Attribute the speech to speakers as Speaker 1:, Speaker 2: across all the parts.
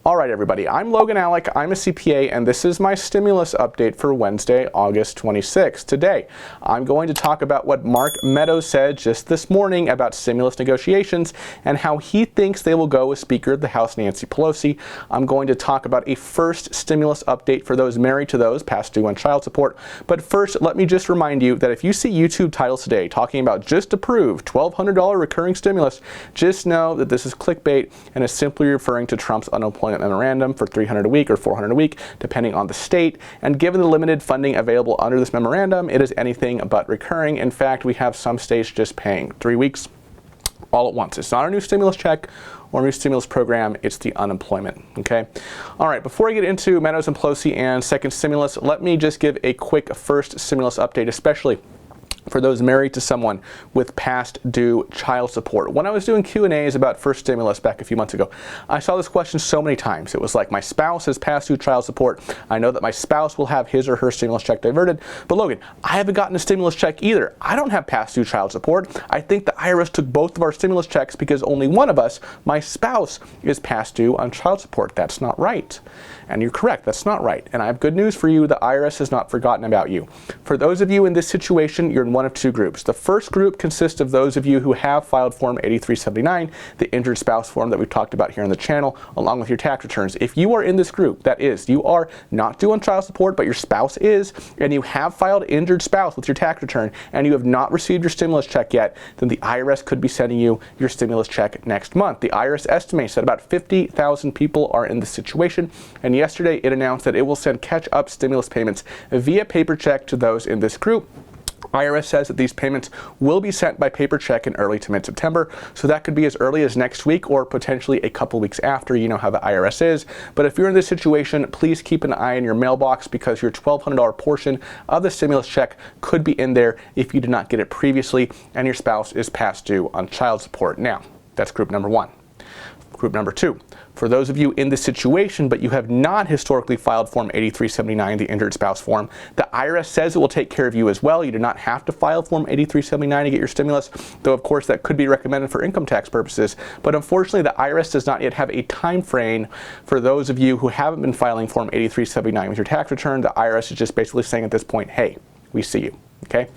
Speaker 1: All right, everybody, I'm Logan Alec, I'm a CPA, and this is my stimulus update for Wednesday, August 26th. Today, I'm going to talk about what Mark Meadow said just this morning about stimulus negotiations and how he thinks they will go with Speaker of the House Nancy Pelosi. I'm going to talk about a first stimulus update for those married to those past due on child support. But first, let me just remind you that if you see YouTube titles today talking about just approved $1,200 recurring stimulus, just know that this is clickbait and is simply referring to Trump's unemployment memorandum for $300 a week or $400 a week, depending on the state. And given the limited funding available under this memorandum, it is anything but recurring. In fact, we have some states just paying 3 weeks all at once. It's not a new stimulus check or a new stimulus program, it's the unemployment, okay? All right, before I get into Meadows and Pelosi and second stimulus, let me just give a quick first stimulus update, especially for those married to someone with past due child support. When I was doing Q&As about first stimulus back a few months ago, I saw this question so many times. It was like, my spouse has past due child support. I know that my spouse will have his or her stimulus check diverted. But Logan, I haven't gotten a stimulus check either. I don't have past due child support. I think the IRS took both of our stimulus checks because only one of us, my spouse, is past due on child support. That's not right. And you're correct, that's not right. And I have good news for you, the IRS has not forgotten about you. For those of you in this situation, you're in one of two groups. The first group consists of those of you who have filed Form 8379, the injured spouse form that we've talked about here on the channel, along with your tax returns. If you are in this group, that is, you are not due on child support, but your spouse is, and you have filed injured spouse with your tax return, and you have not received your stimulus check yet, then the IRS could be sending you your stimulus check next month. The IRS estimates that about 50,000 people are in this situation, and yesterday it announced that it will send catch-up stimulus payments via paper check to those in this group. IRS says that these payments will be sent by paper check in early to mid-September, so that could be as early as next week or potentially a couple weeks after. You know how the IRS is. But if you're in this situation, please keep an eye on your mailbox because your $1,200 portion of the stimulus check could be in there if you did not get it previously and your spouse is past due on child support. Now, that's group number one. Group number two, for those of you in this situation, but you have not historically filed Form 8379, the injured spouse form, the IRS says it will take care of you as well. You do not have to file Form 8379 to get your stimulus, though of course that could be recommended for income tax purposes. But unfortunately, the IRS does not yet have a time frame for those of you who haven't been filing Form 8379 with your tax return. The IRS is just basically saying at this point, hey, we see you. Okay.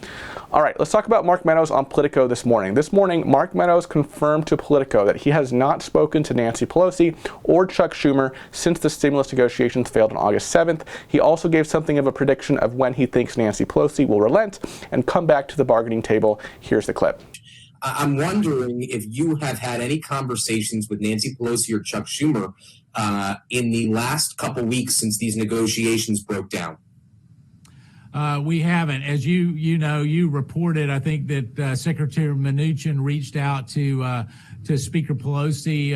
Speaker 1: All right, let's talk about Mark Meadows on Politico this morning. This morning, Mark Meadows confirmed to Politico that he has not spoken to Nancy Pelosi or Chuck Schumer since the stimulus negotiations failed on August 7th. He also gave something of a prediction of when he thinks Nancy Pelosi will relent and come back to the bargaining table. Here's the clip.
Speaker 2: I'm wondering if you have had any conversations with Nancy Pelosi or Chuck Schumer in the last couple weeks since these negotiations broke down.
Speaker 3: We haven't. As you reported, I think that Secretary Mnuchin reached out to Speaker Pelosi.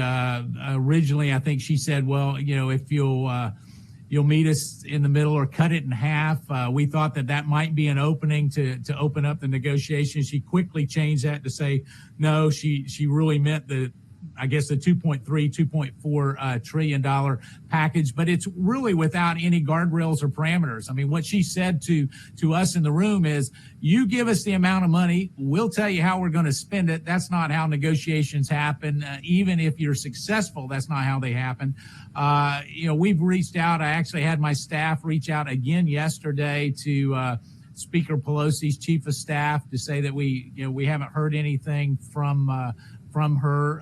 Speaker 3: Originally, I think she said, well, if you'll meet us in the middle or cut it in half. We thought that might be an opening to open up the negotiations. She quickly changed that to say, no, she really meant the $2.4 trillion package, but it's really without any guardrails or parameters. I mean, what she said to us in the room is, you give us the amount of money, we'll tell you how we're going to spend it. That's not how negotiations happen. Even if you're successful, that's not how they happen. We've reached out. I actually had my staff reach out again yesterday to Speaker Pelosi's chief of staff to say that we haven't heard anything from her,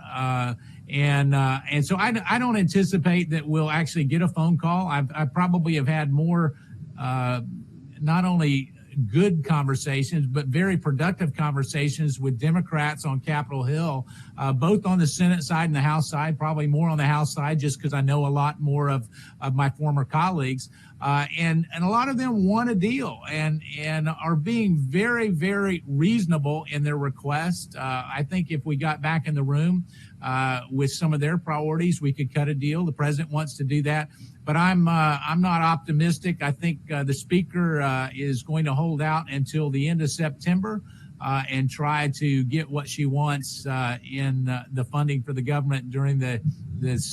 Speaker 3: and so I don't anticipate that we'll actually get a phone call. I probably have had more, not only good conversations, but very productive conversations with Democrats on Capitol Hill, both on the Senate side and the House side, probably more on the House side, just because I know a lot more of my former colleagues. And a lot of them want a deal and are being very, very reasonable in their request. I think if we got back in the room with some of their priorities, we could cut a deal. The president wants to do that, but I'm not optimistic. I think the speaker is going to hold out until the end of September and try to get what she wants in the funding for the government during the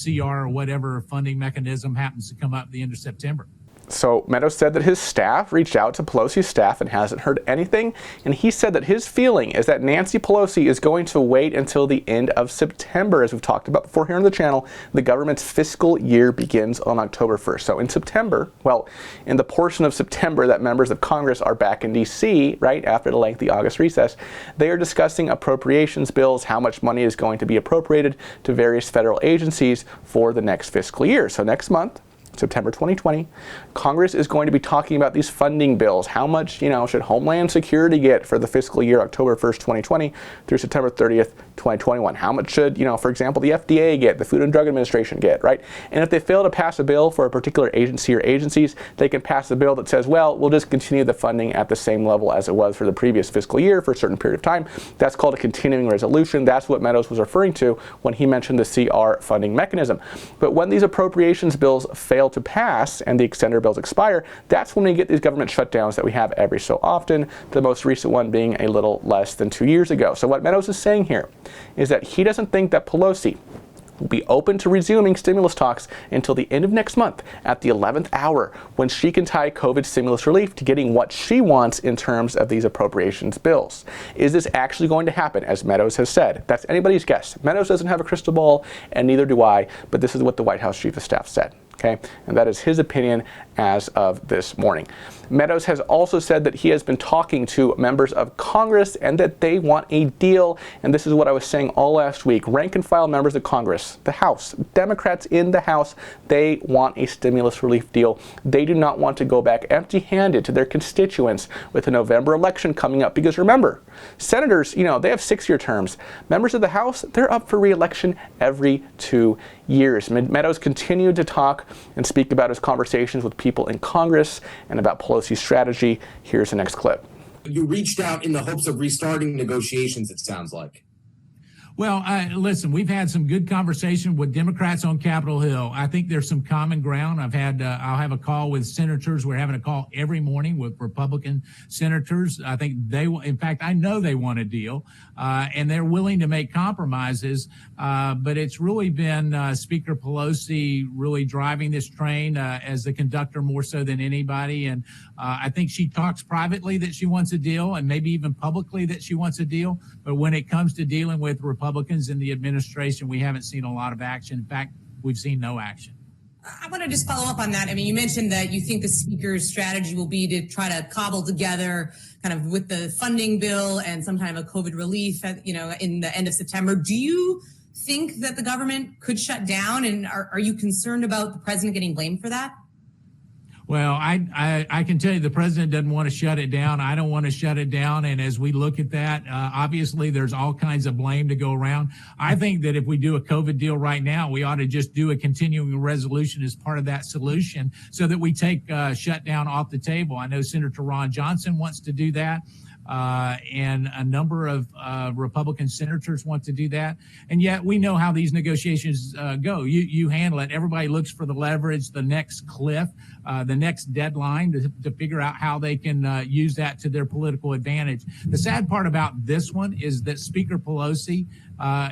Speaker 3: CR or whatever funding mechanism happens to come up at the end of September.
Speaker 1: So Meadows said that his staff reached out to Pelosi's staff and hasn't heard anything. And he said that his feeling is that Nancy Pelosi is going to wait until the end of September. As we've talked about before here on the channel, the government's fiscal year begins on October 1st. So in September, well, in the portion of September that members of Congress are back in D.C., right after the lengthy August recess, they are discussing appropriations bills, how much money is going to be appropriated to various federal agencies for the next fiscal year. So next month, September 2020, Congress is going to be talking about these funding bills. How much, should Homeland Security get for the fiscal year October 1st, 2020 through September 30th, 2021? How much should, for example, the FDA get, the Food and Drug Administration get, right? And if they fail to pass a bill for a particular agency or agencies, they can pass a bill that says, well, we'll just continue the funding at the same level as it was for the previous fiscal year for a certain period of time. That's called a continuing resolution. That's what Meadows was referring to when he mentioned the CR funding mechanism. But when these appropriations bills fail to pass and the extender bills expire, that's when we get these government shutdowns that we have every so often, the most recent one being a little less than 2 years ago. So what Meadows is saying here is that he doesn't think that Pelosi will be open to resuming stimulus talks until the end of next month at the 11th hour, when she can tie COVID stimulus relief to getting what she wants in terms of these appropriations bills. Is this actually going to happen, as Meadows has said? That's anybody's guess. Meadows doesn't have a crystal ball, and neither do I, but this is what the White House Chief of Staff said. Okay, and that is his opinion as of this morning. Meadows has also said that he has been talking to members of Congress and that they want a deal. And this is what I was saying all last week. Rank and file members of Congress, the House, Democrats in the House, they want a stimulus relief deal. They do not want to go back empty-handed to their constituents with the November election coming up. Because remember, senators, they have 6-year terms. Members of the House, they're up for re-election every 2 years. Meadows continued to talk and speak about his conversations with people in Congress and about Pelosi's strategy. Here's the next clip.
Speaker 2: You reached out in the hopes of restarting negotiations, it sounds like.
Speaker 3: Well, listen, we've had some good conversation with Democrats on Capitol Hill. I think there's some common ground. I'll have a call with senators. We're having a call every morning with Republican senators. I think in fact, I know they want a deal, and they're willing to make compromises. But it's really been Speaker Pelosi really driving this train as the conductor more so than anybody. And I think she talks privately that she wants a deal, and maybe even publicly that she wants a deal. But when it comes to dealing with Republicans in the administration, we haven't seen a lot of action. In fact, we've seen no action.
Speaker 4: I want to just follow up on that. I mean, you mentioned that you think the speaker's strategy will be to try to cobble together kind of with the funding bill and some kind of a COVID relief, in the end of September. Do you think that the government could shut down? And are you concerned about the president getting blamed for that?
Speaker 3: Well, I can tell you the president doesn't want to shut it down. I don't want to shut it down. And as we look at that, obviously there's all kinds of blame to go around. I think that if we do a COVID deal right now, we ought to just do a continuing resolution as part of that solution so that we take shutdown off the table. I know Senator Ron Johnson wants to do that. And a number of Republican senators want to do that. And yet we know how these negotiations go. You handle it. Everybody looks for the leverage, the next cliff, the next deadline to figure out how they can use that to their political advantage. The sad part about this one is that Speaker Pelosi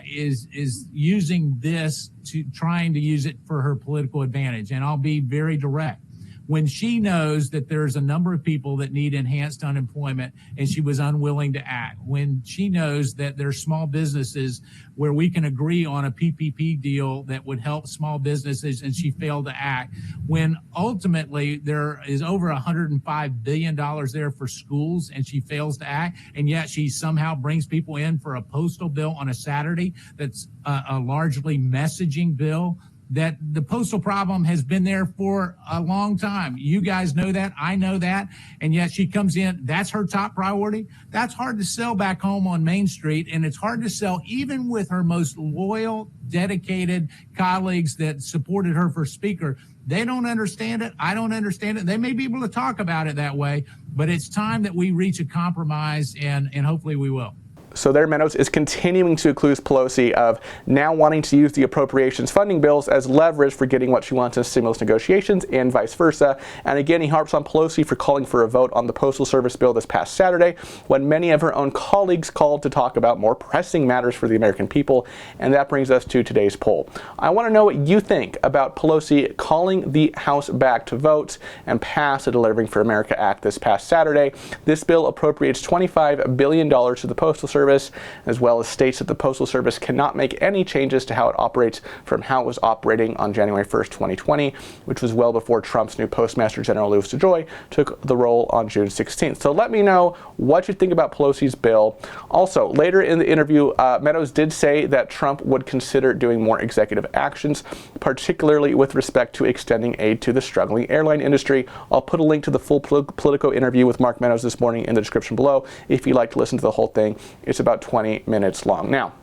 Speaker 3: is using this trying to use it for her political advantage. And I'll be very direct. When she knows that there's a number of people that need enhanced unemployment and she was unwilling to act, when she knows that there's small businesses where we can agree on a PPP deal that would help small businesses and she failed to act, when ultimately there is over $105 billion there for schools and she fails to act, and yet she somehow brings people in for a postal bill on a Saturday that's a largely messaging bill. That the postal problem has been there for a long time. You guys know that. I know that. And yet she comes in. That's her top priority. That's hard to sell back home on Main Street. And it's hard to sell even with her most loyal, dedicated colleagues that supported her for speaker. They don't understand it. I don't understand it. They may be able to talk about it that way, but it's time that we reach a compromise, and hopefully we will.
Speaker 1: So there, Meadows is continuing to accuse Pelosi of now wanting to use the appropriations funding bills as leverage for getting what she wants in stimulus negotiations and vice versa. And again, he harps on Pelosi for calling for a vote on the Postal Service bill this past Saturday, when many of her own colleagues called to talk about more pressing matters for the American people. And that brings us to today's poll. I want to know what you think about Pelosi calling the House back to vote and pass the Delivering for America Act this past Saturday. This bill appropriates $25 billion to the Postal Service, as well as states that the Postal Service cannot make any changes to how it operates from how it was operating on January 1st, 2020, which was well before Trump's new Postmaster General Louis DeJoy took the role on June 16th. So let me know what you think about Pelosi's bill. Also, later in the interview, Meadows did say that Trump would consider doing more executive actions, particularly with respect to extending aid to the struggling airline industry. I'll put a link to the full Politico interview with Mark Meadows this morning in the description below if you'd like to listen to the whole thing. It's about 20 minutes long. Now,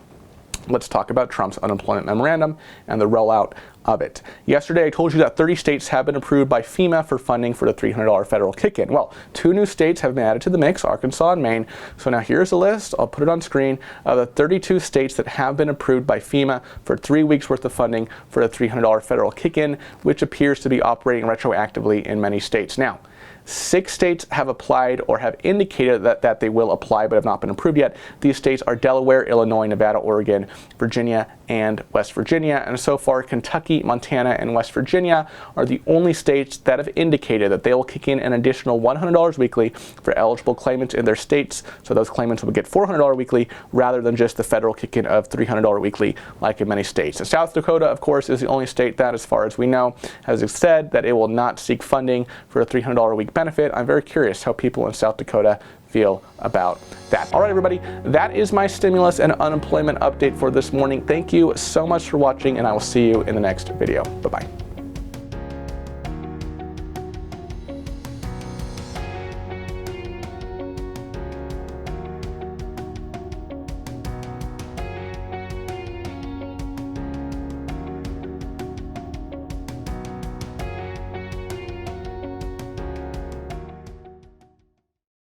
Speaker 1: let's talk about Trump's unemployment memorandum and the rollout of it. Yesterday, I told you that 30 states have been approved by FEMA for funding for the $300 federal kick-in. Well, 2 new states have been added to the mix, Arkansas and Maine. So now here's a list, I'll put it on screen, of the 32 states that have been approved by FEMA for 3 weeks worth of funding for the $300 federal kick-in, which appears to be operating retroactively in many states. Now, 6 states have applied or have indicated that they will apply but have not been approved yet. These states are Delaware, Illinois, Nevada, Oregon, Virginia, and West Virginia. And so far, Kentucky, Montana, and West Virginia are the only states that have indicated that they will kick in an additional $100 weekly for eligible claimants in their states. So those claimants will get $400 weekly rather than just the federal kick-in of $300 weekly like in many states. And South Dakota, of course, is the only state that, as far as we know, has said that it will not seek funding for a $300 a week benefit. I'm very curious how people in South Dakota feel about that. All right, everybody, that is my stimulus and unemployment update for this morning. Thank you so much for watching, and I will see you in the next video. Bye-bye.